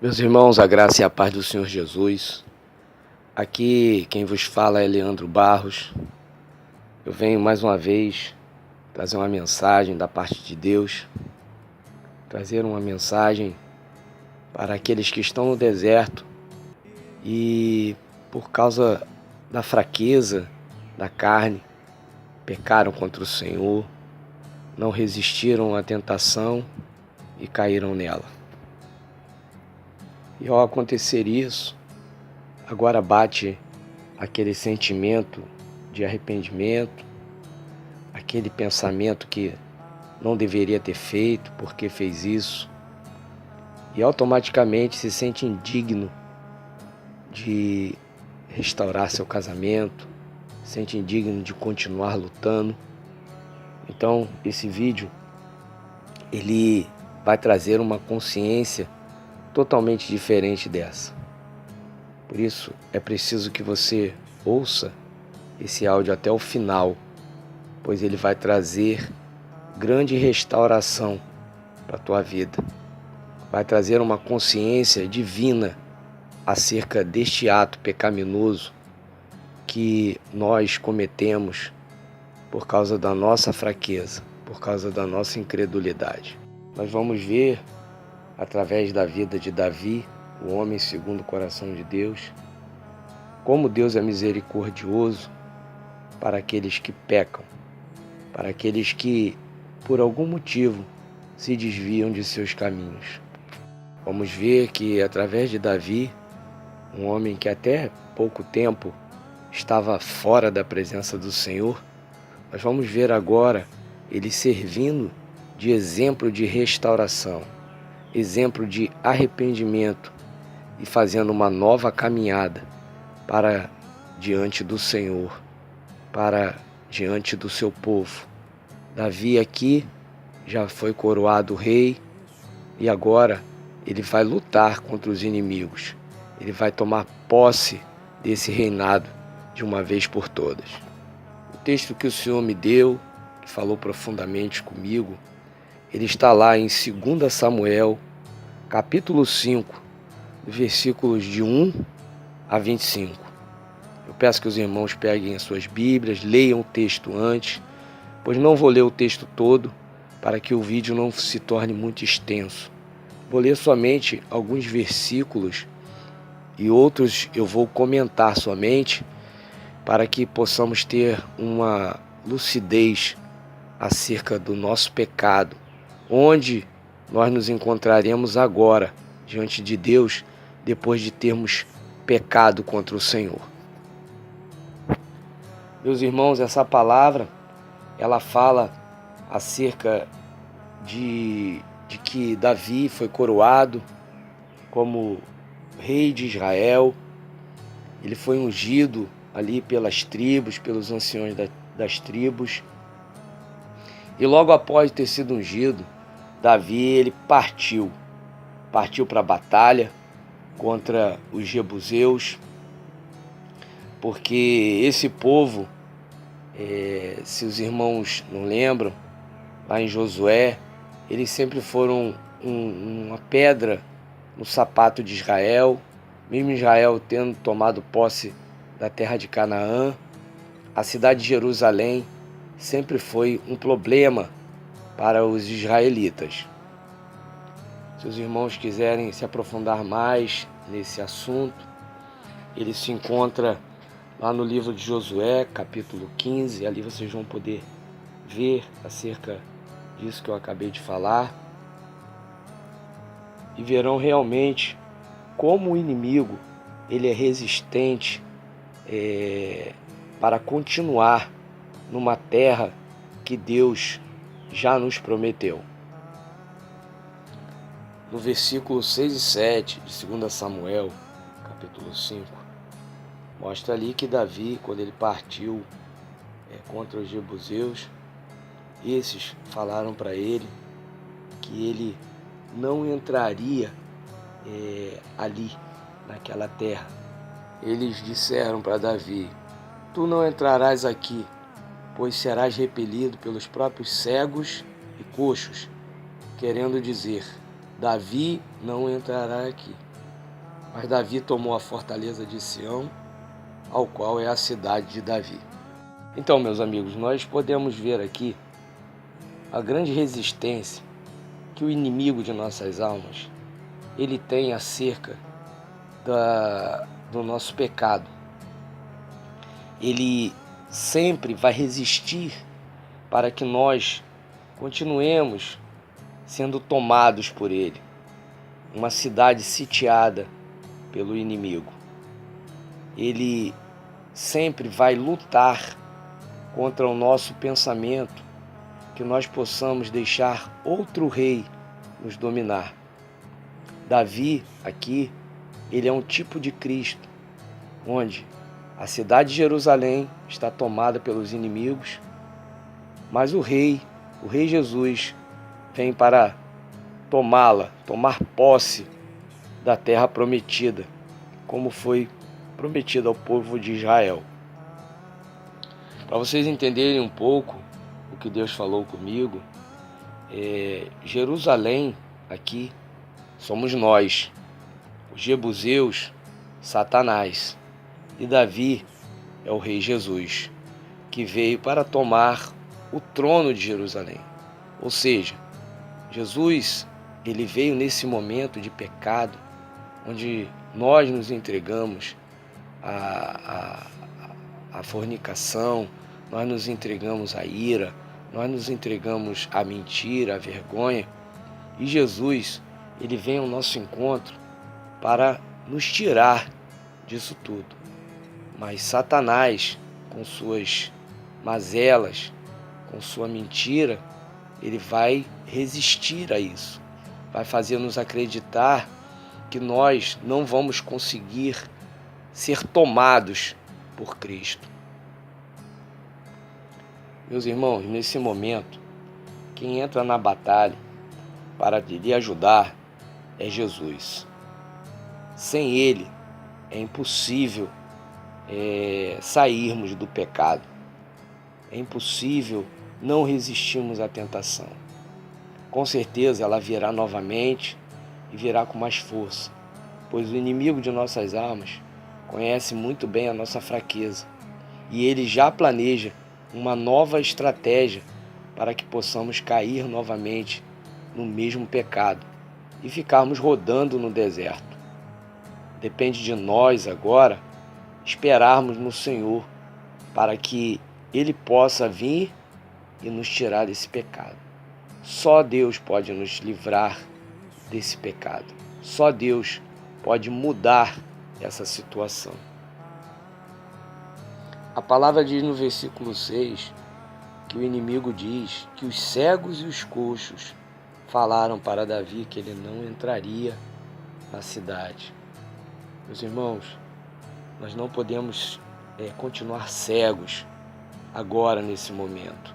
Meus irmãos, a graça e a paz do Senhor Jesus. Aqui quem vos fala é Leandro Barros. Eu venho mais uma vez trazer uma mensagem da parte de Deus, trazer uma mensagem para aqueles que estão no deserto e por causa da fraqueza da carne, pecaram contra o Senhor, não resistiram à tentação e caíram nela. E ao acontecer isso, agora bate aquele sentimento de arrependimento, aquele pensamento que não deveria ter feito, porque fez isso, e automaticamente se sente indigno de restaurar seu casamento, se sente indigno de continuar lutando. Então, esse vídeo, ele vai trazer uma consciência totalmente diferente dessa. Por isso, é preciso que você ouça esse áudio até o final, pois ele vai trazer grande restauração para a tua vida. Vai trazer uma consciência divina acerca deste ato pecaminoso que nós cometemos por causa da nossa fraqueza, por causa da nossa incredulidade. Nós vamos ver, através da vida de Davi, o homem segundo o coração de Deus, como Deus é misericordioso para aqueles que pecam, para aqueles que, por algum motivo, se desviam de seus caminhos. Vamos ver que, através de Davi, um homem que até pouco tempo estava fora da presença do Senhor, nós vamos ver agora ele servindo de exemplo de restauração, exemplo de arrependimento e fazendo uma nova caminhada para diante do Senhor, para diante do seu povo. Davi aqui já foi coroado rei e agora ele vai lutar contra os inimigos. Ele vai tomar posse desse reinado de uma vez por todas. O texto que o Senhor me deu, que falou profundamente comigo, ele está lá em 2 Samuel, capítulo 5, versículos de 1 a 25. Eu peço que os irmãos peguem as suas Bíblias, leiam o texto antes, pois não vou ler o texto todo para que o vídeo não se torne muito extenso. Vou ler somente alguns versículos e outros eu vou comentar somente para que possamos ter uma lucidez acerca do nosso pecado, onde nós nos encontraremos agora diante de Deus depois de termos pecado contra o Senhor. Meus irmãos, essa palavra, ela fala acerca de que Davi foi coroado como rei de Israel. Ele foi ungido ali pelas tribos, pelos anciões das tribos. E logo após ter sido ungido, Davi ele partiu para a batalha contra os jebuseus, porque esse povo, se os irmãos não lembram, lá em Josué, eles sempre foram uma pedra no sapato de Israel, mesmo Israel tendo tomado posse da terra de Canaã. A cidade de Jerusalém sempre foi um problema para os israelitas. Se os irmãos quiserem se aprofundar mais nesse assunto, ele se encontra lá no livro de Josué, capítulo 15, ali vocês vão poder ver acerca disso que eu acabei de falar, e verão realmente como o inimigo ele é resistente para continuar numa terra que Deus já nos prometeu. No versículo 6 e 7 de 2 Samuel, capítulo 5, mostra ali que Davi, quando ele partiu contra os jebuseus, esses falaram para ele que ele não entraria ali, naquela terra. Eles disseram para Davi: tu não entrarás aqui, pois serás repelido pelos próprios cegos e coxos, querendo dizer, Davi não entrará aqui. Mas Davi tomou a fortaleza de Sião, ao qual é a cidade de Davi. Então, meus amigos, nós podemos ver aqui a grande resistência que o inimigo de nossas almas ele tem acerca do nosso pecado. Ele sempre vai resistir para que nós continuemos sendo tomados por ele. Uma cidade sitiada pelo inimigo. Ele sempre vai lutar contra o nosso pensamento, que nós possamos deixar outro rei nos dominar. Davi, aqui, ele é um tipo de Cristo, onde a cidade de Jerusalém está tomada pelos inimigos, mas o rei Jesus, vem para tomá-la, tomar posse da terra prometida, como foi prometida ao povo de Israel. Para vocês entenderem um pouco o que Deus falou comigo, Jerusalém aqui somos nós, os jebuseus, Satanás, e Davi é o rei Jesus, que veio para tomar o trono de Jerusalém. Ou seja, Jesus, ele veio nesse momento de pecado, onde nós nos entregamos à fornicação, nós nos entregamos à ira, nós nos entregamos à mentira, à vergonha. E Jesus, ele vem ao nosso encontro para nos tirar disso tudo. Mas Satanás, com suas mazelas, com sua mentira, ele vai resistir a isso. Vai fazer-nos acreditar que nós não vamos conseguir ser tomados por Cristo. Meus irmãos, nesse momento, quem entra na batalha para lhe ajudar é Jesus. Sem Ele é impossível sairmos do pecado. É impossível não resistirmos à tentação. Com certeza ela virá novamente e virá com mais força, pois o inimigo de nossas almas conhece muito bem a nossa fraqueza e ele já planeja uma nova estratégia para que possamos cair novamente no mesmo pecado e ficarmos rodando no deserto. Depende de nós agora esperarmos no Senhor para que Ele possa vir e nos tirar desse pecado. Só Deus pode nos livrar desse pecado. Só Deus pode mudar essa situação. A palavra diz no versículo 6 que o inimigo diz que os cegos e os coxos falaram para Davi que ele não entraria na cidade. Meus irmãos, nós não podemos continuar cegos agora nesse momento.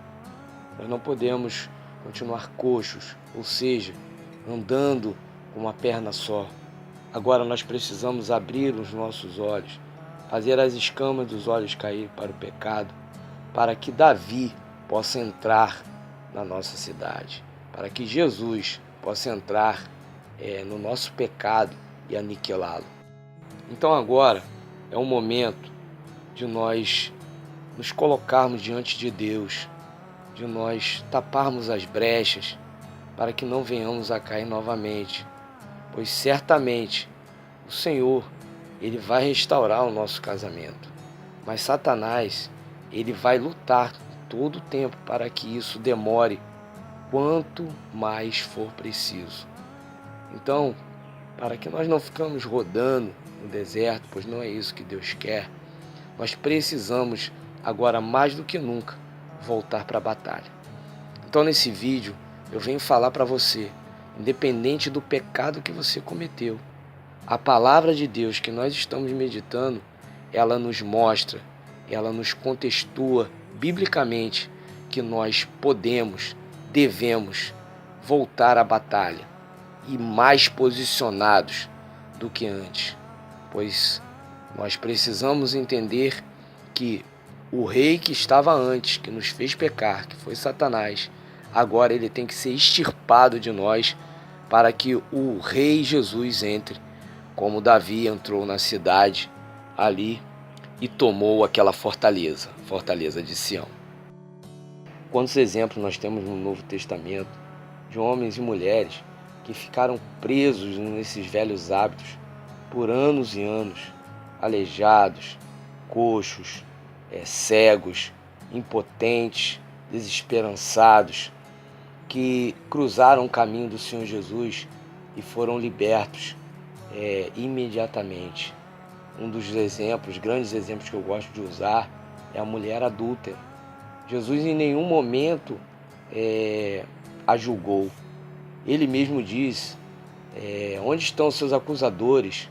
Nós não podemos continuar coxos, ou seja, andando com uma perna só. Agora nós precisamos abrir os nossos olhos, fazer as escamas dos olhos cair para o pecado, para que Davi possa entrar na nossa cidade, para que Jesus possa entrar no nosso pecado e aniquilá-lo. Então agora é o momento de nós nos colocarmos diante de Deus, de nós taparmos as brechas para que não venhamos a cair novamente, pois certamente o Senhor, Ele vai restaurar o nosso casamento, mas Satanás, ele vai lutar todo o tempo para que isso demore quanto mais for preciso. Então, para que nós não ficamos rodando no deserto, pois não é isso que Deus quer, nós precisamos agora mais do que nunca voltar para a batalha. Então nesse vídeo eu venho falar para você, independente do pecado que você cometeu, a palavra de Deus que nós estamos meditando, ela nos mostra, ela nos contextua biblicamente que nós podemos, devemos voltar à batalha e mais posicionados do que antes, pois nós precisamos entender que o rei que estava antes, que nos fez pecar, que foi Satanás, agora ele tem que ser extirpado de nós para que o rei Jesus entre como Davi entrou na cidade ali e tomou aquela fortaleza, fortaleza de Sião. Quantos exemplos nós temos no Novo Testamento de homens e mulheres que ficaram presos nesses velhos hábitos por anos e anos, aleijados, coxos, cegos, impotentes, desesperançados, que cruzaram o caminho do Senhor Jesus e foram libertos imediatamente. Um dos exemplos, grandes exemplos que eu gosto de usar é a mulher adúltera. Jesus em nenhum momento a julgou. Ele mesmo diz, onde estão seus acusadores?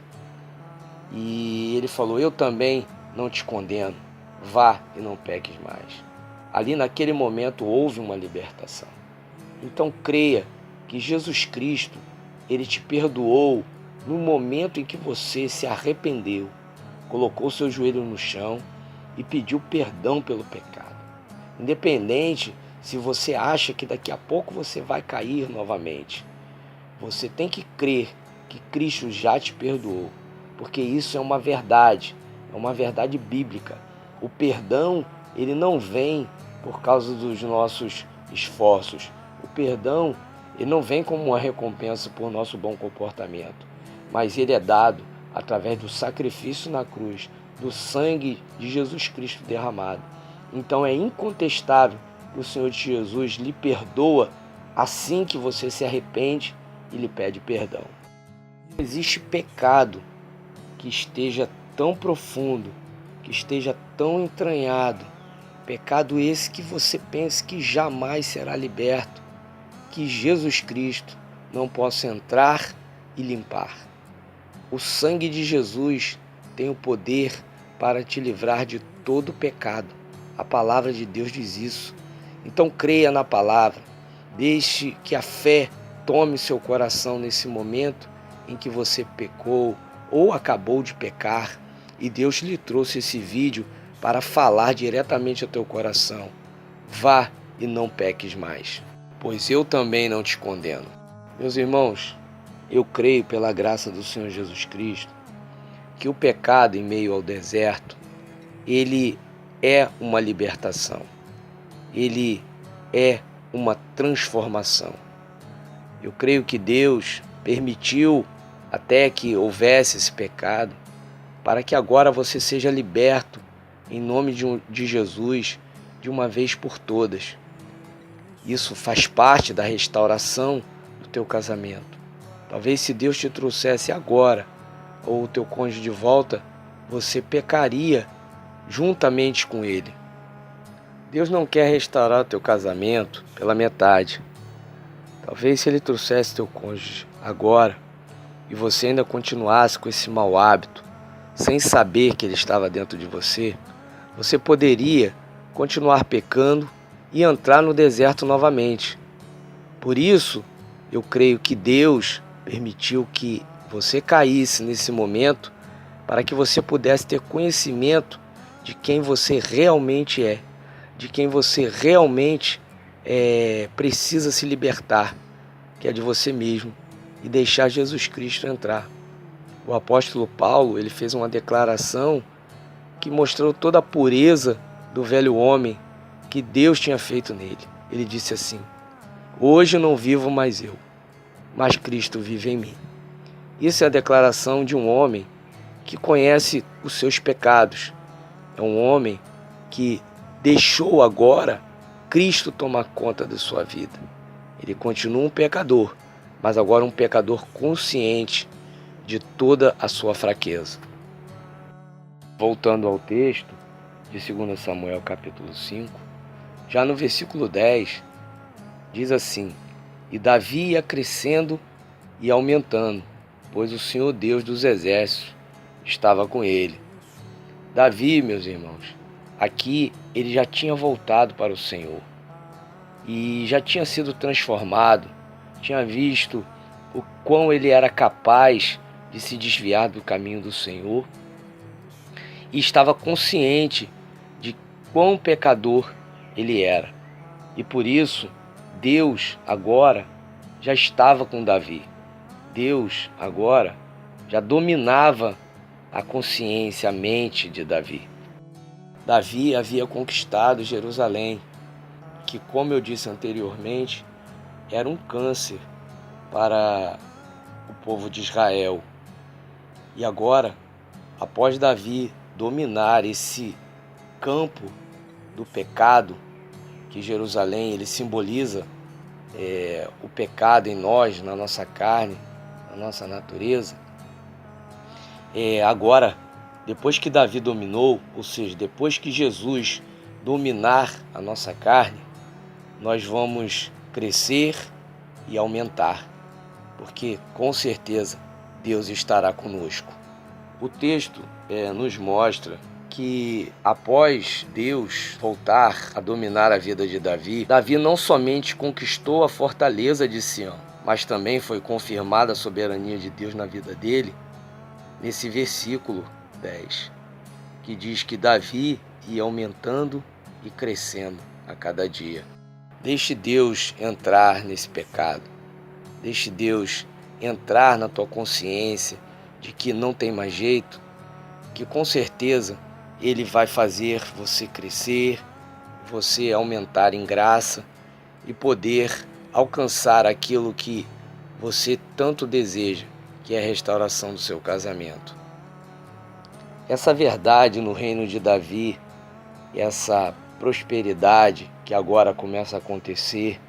E ele falou, eu também não te condeno, vá e não peques mais. Ali naquele momento houve uma libertação. Então creia que Jesus Cristo, Ele te perdoou no momento em que você se arrependeu, colocou seu joelho no chão e pediu perdão pelo pecado. Independente se você acha que daqui a pouco você vai cair novamente, você tem que crer que Cristo já te perdoou, porque isso é uma verdade bíblica. O perdão, ele não vem por causa dos nossos esforços. O perdão, ele não vem como uma recompensa por nosso bom comportamento, mas ele é dado através do sacrifício na cruz, do sangue de Jesus Cristo derramado. Então é incontestável que o Senhor Jesus lhe perdoa assim que você se arrepende e lhe pede perdão. Não existe pecado que esteja tão profundo, que esteja tão entranhado, pecado esse que você pensa que jamais será liberto, que Jesus Cristo não possa entrar e limpar. O sangue de Jesus tem o poder para te livrar de todo pecado. A palavra de Deus diz isso. Então creia na palavra. Deixe que a fé tome seu coração nesse momento em que você pecou ou acabou de pecar e Deus lhe trouxe esse vídeo para falar diretamente ao teu coração. Vá e não peques mais, pois eu também não te condeno. Meus irmãos, eu creio pela graça do Senhor Jesus Cristo que o pecado em meio ao deserto, ele é uma libertação, ele é uma transformação. Eu creio que Deus permitiu até que houvesse esse pecado, para que agora você seja liberto em nome de Jesus, de uma vez por todas. Isso faz parte da restauração do teu casamento. Talvez se Deus te trouxesse agora, ou o teu cônjuge de volta, você pecaria juntamente com ele. Deus não quer restaurar o teu casamento pela metade. Talvez se ele trouxesse teu cônjuge agora, e você ainda continuasse com esse mau hábito, sem saber que ele estava dentro de você, você poderia continuar pecando e entrar no deserto novamente. Por isso, eu creio que Deus permitiu que você caísse nesse momento para que você pudesse ter conhecimento de quem você realmente é, de quem você realmente precisa se libertar, que é de você mesmo, e deixar Jesus Cristo entrar. O apóstolo Paulo, ele fez uma declaração que mostrou toda a pureza do velho homem que Deus tinha feito nele. Ele disse assim: hoje não vivo mais eu, mas Cristo vive em mim. Isso é a declaração de um homem que conhece os seus pecados. É um homem que deixou agora Cristo tomar conta da sua vida. Ele continua um pecador, mas agora um pecador consciente de toda a sua fraqueza. Voltando ao texto de 2 Samuel capítulo 5, já no versículo 10, diz assim: e Davi ia crescendo e aumentando, pois o Senhor Deus dos exércitos estava com ele. Davi, meus irmãos, aqui ele já tinha voltado para o Senhor e já tinha sido transformado, tinha visto o quão ele era capaz de se desviar do caminho do Senhor e estava consciente de quão pecador ele era. E por isso, Deus agora já estava com Davi. Deus agora já dominava a consciência, a mente de Davi. Davi havia conquistado Jerusalém, que, como eu disse anteriormente, era um câncer para o povo de Israel. E agora, após Davi dominar esse campo do pecado, que Jerusalém ele simboliza o pecado em nós, na nossa carne, na nossa natureza, agora, depois que Davi dominou, ou seja, depois que Jesus dominar a nossa carne, nós vamos crescer e aumentar, porque com certeza Deus estará conosco. O texto nos mostra que após Deus voltar a dominar a vida de Davi, Davi não somente conquistou a fortaleza de Sião, mas também foi confirmada a soberania de Deus na vida dele, nesse versículo 10, que diz que Davi ia aumentando e crescendo a cada dia. Deixe Deus entrar nesse pecado. Deixe Deus entrar na tua consciência de que não tem mais jeito, que com certeza Ele vai fazer você crescer, você aumentar em graça e poder alcançar aquilo que você tanto deseja, que é a restauração do seu casamento. Essa verdade no reino de Davi, essa prosperidade que agora começa a acontecer,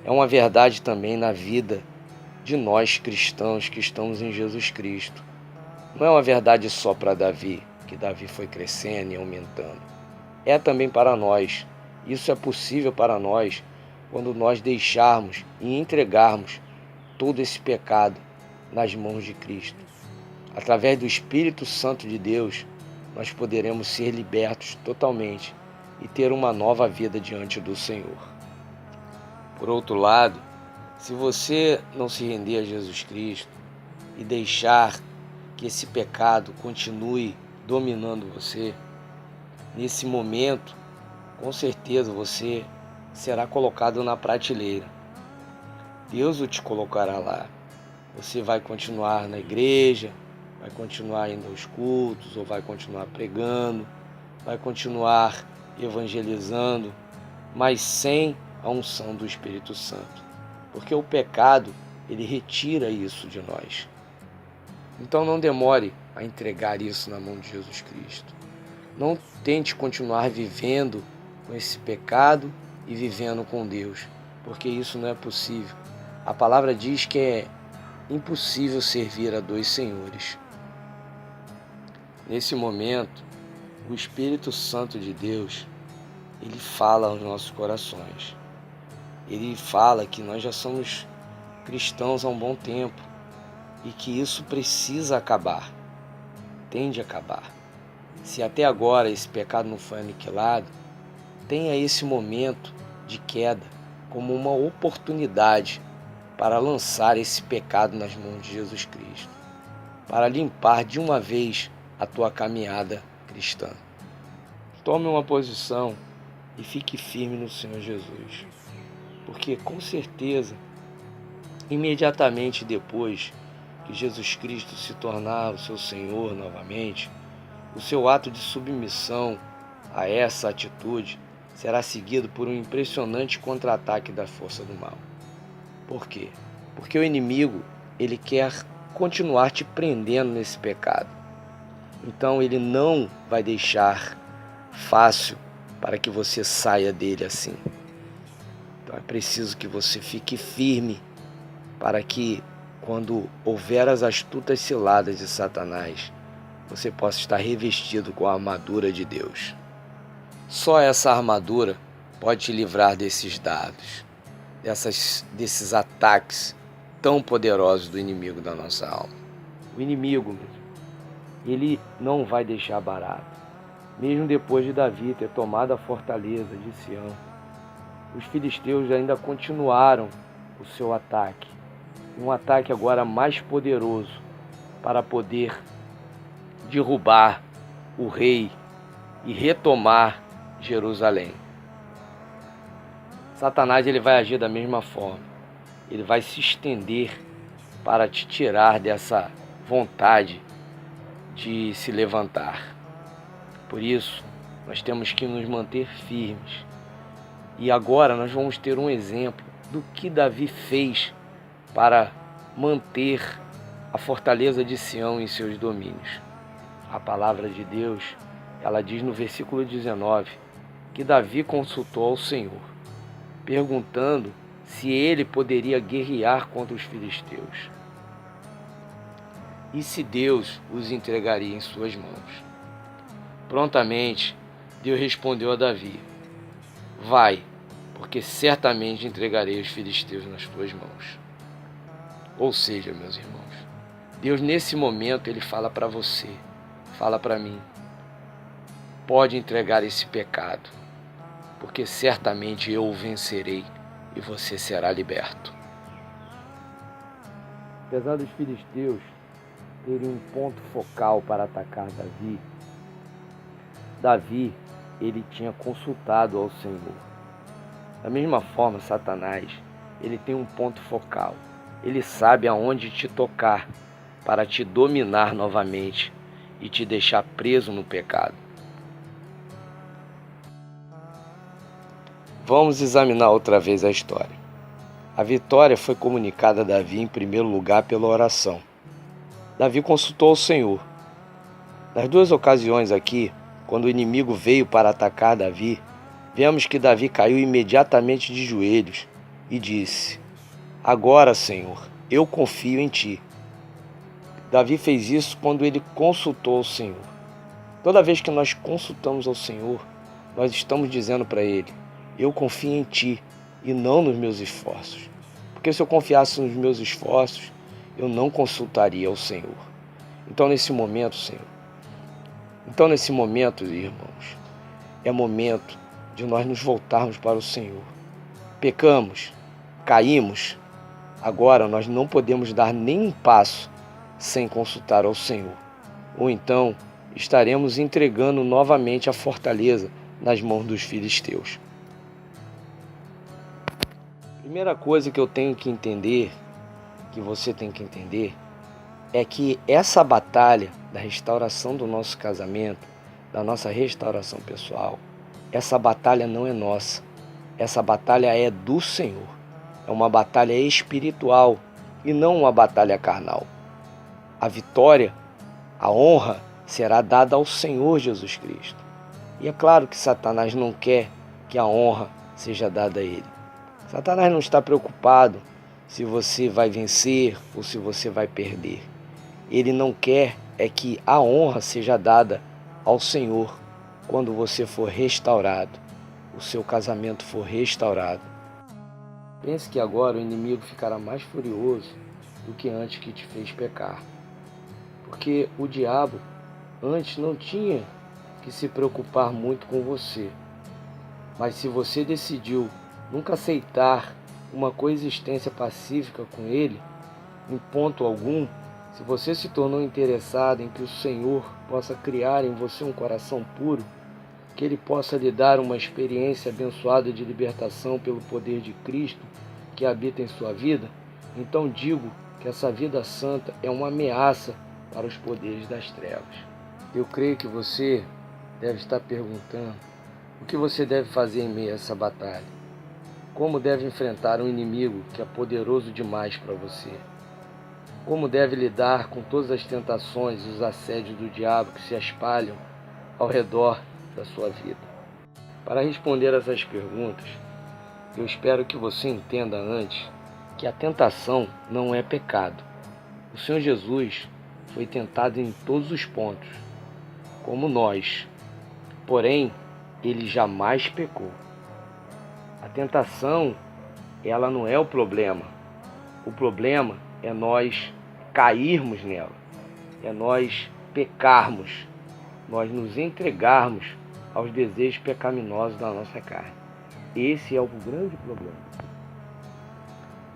é uma verdade também na vida de nós cristãos que estamos em Jesus Cristo. Não é uma verdade só para Davi, que Davi foi crescendo e aumentando. É também para nós. Isso é possível para nós quando nós deixarmos e entregarmos todo esse pecado nas mãos de Cristo. Através do Espírito Santo de Deus, nós poderemos ser libertos totalmente e ter uma nova vida diante do Senhor. Por outro lado, se você não se render a Jesus Cristo e deixar que esse pecado continue dominando você, nesse momento, com certeza você será colocado na prateleira. Deus o te colocará lá. Você vai continuar na igreja, vai continuar indo aos cultos, ou vai continuar pregando, vai continuar evangelizando, mas sem a unção do Espírito Santo. Porque o pecado, ele retira isso de nós. Então não demore a entregar isso na mão de Jesus Cristo. Não tente continuar vivendo com esse pecado e vivendo com Deus, porque isso não é possível. A palavra diz que é impossível servir a dois senhores. Nesse momento, o Espírito Santo de Deus, ele fala aos nossos corações. Ele fala que nós já somos cristãos há um bom tempo e que isso precisa acabar, tende a acabar. Se até agora esse pecado não foi aniquilado, tenha esse momento de queda como uma oportunidade para lançar esse pecado nas mãos de Jesus Cristo, para limpar de uma vez a tua caminhada cristã. Tome uma posição e fique firme no Senhor Jesus, porque com certeza, imediatamente depois que Jesus Cristo se tornar o seu Senhor novamente, o seu ato de submissão a essa atitude será seguido por um impressionante contra-ataque da força do mal. Por quê? Porque o inimigo, ele quer continuar te prendendo nesse pecado. Então ele não vai deixar fácil para que você saia dele assim. Então é preciso que você fique firme para que, quando houver as astutas ciladas de Satanás, você possa estar revestido com a armadura de Deus. Só essa armadura pode te livrar desses dardos, desses ataques tão poderosos do inimigo da nossa alma. O inimigo, ele não vai deixar barato. Mesmo depois de Davi ter tomado a fortaleza de Sião, os filisteus ainda continuaram o seu ataque. Um ataque agora mais poderoso para poder derrubar o rei e retomar Jerusalém. Satanás, ele vai agir da mesma forma. Ele vai se estender para te tirar dessa vontade de se levantar. Por isso, nós temos que nos manter firmes. E agora nós vamos ter um exemplo do que Davi fez para manter a fortaleza de Sião em seus domínios. A palavra de Deus, ela diz no versículo 19, que Davi consultou ao Senhor, perguntando se ele poderia guerrear contra os filisteus e se Deus os entregaria em suas mãos. Prontamente, Deus respondeu a Davi: vai, porque certamente entregarei os filisteus nas tuas mãos. Ou seja, meus irmãos, Deus nesse momento ele fala para você, fala para mim: pode entregar esse pecado, porque certamente eu o vencerei e você será liberto. Apesar dos filisteus terem um ponto focal para atacar Davi, ele tinha consultado ao Senhor. Da mesma forma, Satanás, ele tem um ponto focal. Ele sabe aonde te tocar para te dominar novamente e te deixar preso no pecado. Vamos examinar outra vez a história. A vitória foi comunicada a Davi em primeiro lugar pela oração. Davi consultou o Senhor. Nas duas ocasiões aqui, quando o inimigo veio para atacar Davi, vemos que Davi caiu imediatamente de joelhos e disse: agora, Senhor, eu confio em ti. Davi fez isso quando ele consultou o Senhor. Toda vez que nós consultamos ao Senhor, nós estamos dizendo para ele: eu confio em ti e não nos meus esforços. Porque se eu confiasse nos meus esforços, eu não consultaria ao Senhor. Então nesse momento, irmãos, é momento de nós nos voltarmos para o Senhor. Pecamos, caímos, agora nós não podemos dar nem um passo sem consultar ao Senhor. Ou então estaremos entregando novamente a fortaleza nas mãos dos filisteus. Primeira coisa que eu tenho que entender, que você tem que entender, é que essa batalha da restauração do nosso casamento, da nossa restauração pessoal, essa batalha não é nossa. Essa batalha é do Senhor. É uma batalha espiritual e não uma batalha carnal. A vitória, a honra será dada ao Senhor Jesus Cristo. E é claro que Satanás não quer que a honra seja dada a ele. Satanás não está preocupado se você vai vencer ou se você vai perder. Ele não quer é que a honra seja dada ao Senhor quando você for restaurado, o seu casamento for restaurado. Pense que agora o inimigo ficará mais furioso do que antes que te fez pecar. Porque o diabo antes não tinha que se preocupar muito com você. Mas se você decidiu nunca aceitar uma coexistência pacífica com ele, em ponto algum, se você se tornou interessado em que o Senhor possa criar em você um coração puro, que Ele possa lhe dar uma experiência abençoada de libertação pelo poder de Cristo que habita em sua vida, então digo que essa vida santa é uma ameaça para os poderes das trevas. Eu creio que você deve estar perguntando o que você deve fazer em meio a essa batalha. Como deve enfrentar um inimigo que é poderoso demais para você? Como deve lidar com todas as tentações e os assédios do diabo que se espalham ao redor da sua vida? Para responder essas perguntas, eu espero que você entenda antes que a tentação não é pecado. O Senhor Jesus foi tentado em todos os pontos, como nós, porém, Ele jamais pecou. A tentação, ela não é o problema. O problema é nós cairmos nela, é nós pecarmos, nós nos entregarmos aos desejos pecaminosos da nossa carne. Esse é o grande problema.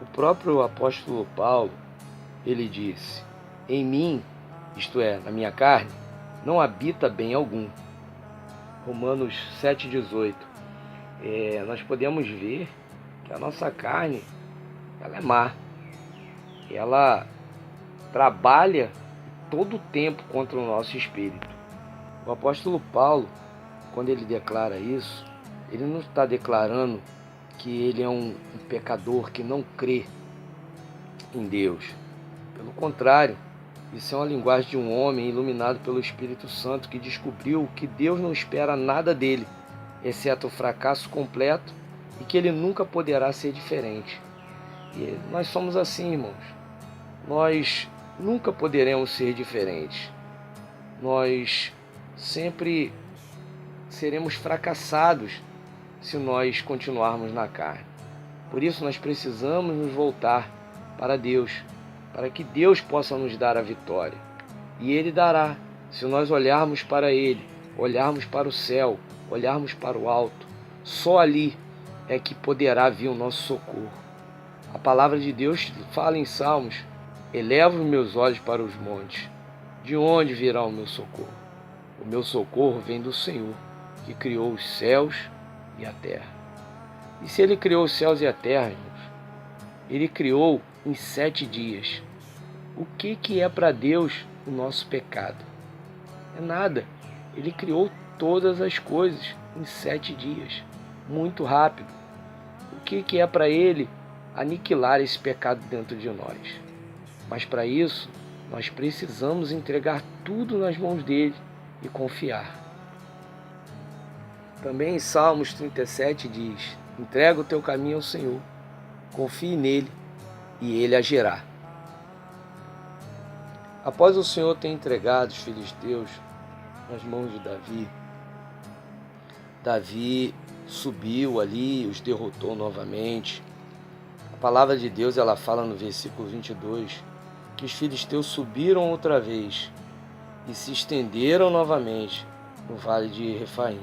O próprio apóstolo Paulo, ele disse: em mim, isto é, na minha carne, não habita bem algum. Romanos 7,18. Nós podemos ver que a nossa carne, ela é má. Ela trabalha todo o tempo contra o nosso espírito. O apóstolo Paulo, quando ele declara isso, ele não está declarando que ele é um pecador que não crê em Deus. Pelo contrário, isso é uma linguagem de um homem iluminado pelo Espírito Santo que descobriu que Deus não espera nada dele, exceto o fracasso completo e que ele nunca poderá ser diferente. E nós somos assim, irmãos. Nós nunca poderemos ser diferentes. Nós sempre seremos fracassados se nós continuarmos na carne. Por isso nós precisamos nos voltar para Deus, para que Deus possa nos dar a vitória. E Ele dará, se nós olharmos para Ele, olharmos para o céu, olharmos para o alto. Só ali é que poderá vir o nosso socorro. A palavra de Deus fala em Salmos: elevo os meus olhos para os montes. De onde virá o meu socorro? O meu socorro vem do Senhor, que criou os céus e a terra. E se Ele criou os céus e a terra, irmãos, Ele criou em 7 dias. O que é para Deus o nosso pecado? É nada. Ele criou todas as coisas em 7 dias, muito rápido. O que é para Ele aniquilar esse pecado dentro de nós? Mas para isso, nós precisamos entregar tudo nas mãos dele e confiar. Também em Salmos 37 diz: entrega o teu caminho ao Senhor, confie nele e ele agirá. Após o Senhor ter entregado os filisteus nas mãos de Davi, Davi subiu ali, os derrotou novamente. A palavra de Deus, ela fala no versículo 22, que os filisteus subiram outra vez e se estenderam novamente no vale de Refaim.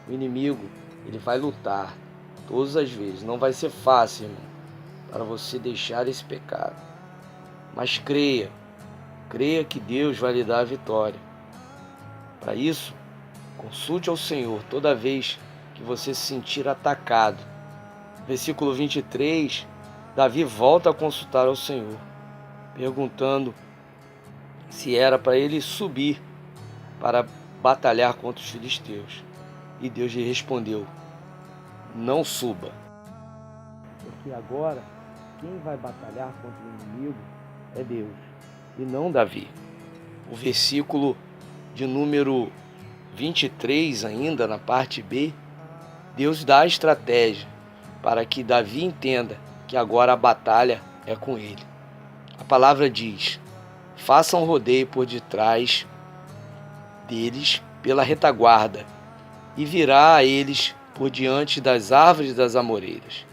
O inimigo, ele vai lutar todas as vezes. Não vai ser fácil, irmão, para você deixar esse pecado. Mas creia que Deus vai lhe dar a vitória. Para isso, consulte ao Senhor toda vez que você se sentir atacado. Versículo 23, Davi volta a consultar ao Senhor, perguntando se era para ele subir para batalhar contra os filisteus. E Deus lhe respondeu: não suba, porque agora quem vai batalhar contra o inimigo é Deus e não Davi. O versículo de número 23, ainda na parte B, Deus dá a estratégia para que Davi entenda que agora a batalha é com ele. A palavra diz: façam rodeio por detrás deles pela retaguarda, e virá a eles por diante das árvores das amoreiras.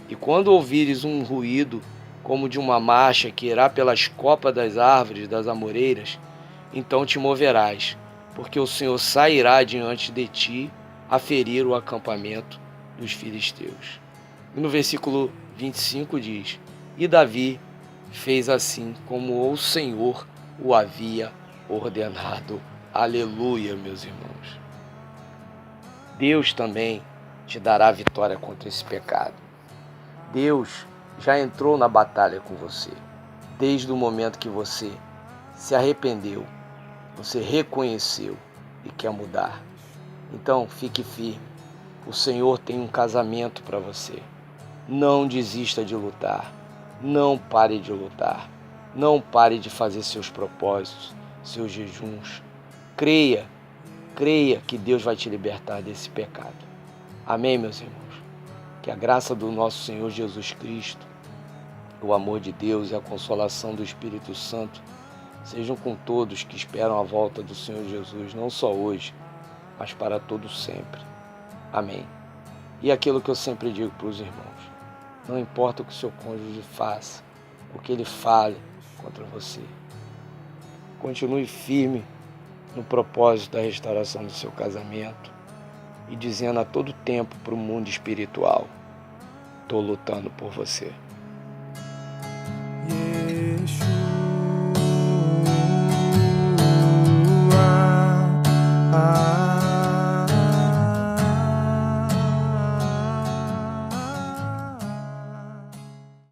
E quando ouvires um ruído como de uma marcha que irá pelas copas das árvores das amoreiras, então te moverás, porque o Senhor sairá diante de ti a ferir o acampamento dos filisteus. E no versículo 25 diz: e Davi fez assim como o Senhor o havia ordenado. Aleluia, meus irmãos. Deus também te dará vitória contra esse pecado. Deus já entrou na batalha com você, desde o momento que você se arrependeu, você reconheceu e quer mudar. Então, fique firme. O Senhor tem um casamento para você. Não desista de lutar. Não pare de lutar. Não pare de fazer seus propósitos, seus jejuns. Creia que Deus vai te libertar desse pecado. Amém, meus irmãos? Que a graça do nosso Senhor Jesus Cristo, o amor de Deus e a consolação do Espírito Santo sejam com todos que esperam a volta do Senhor Jesus, não só hoje, mas para todo sempre. Amém. E aquilo que eu sempre digo para os irmãos: não importa o que o seu cônjuge faça, o que ele fale contra você, continue firme no propósito da restauração do seu casamento e dizendo a todo tempo para o mundo espiritual: estou lutando por você.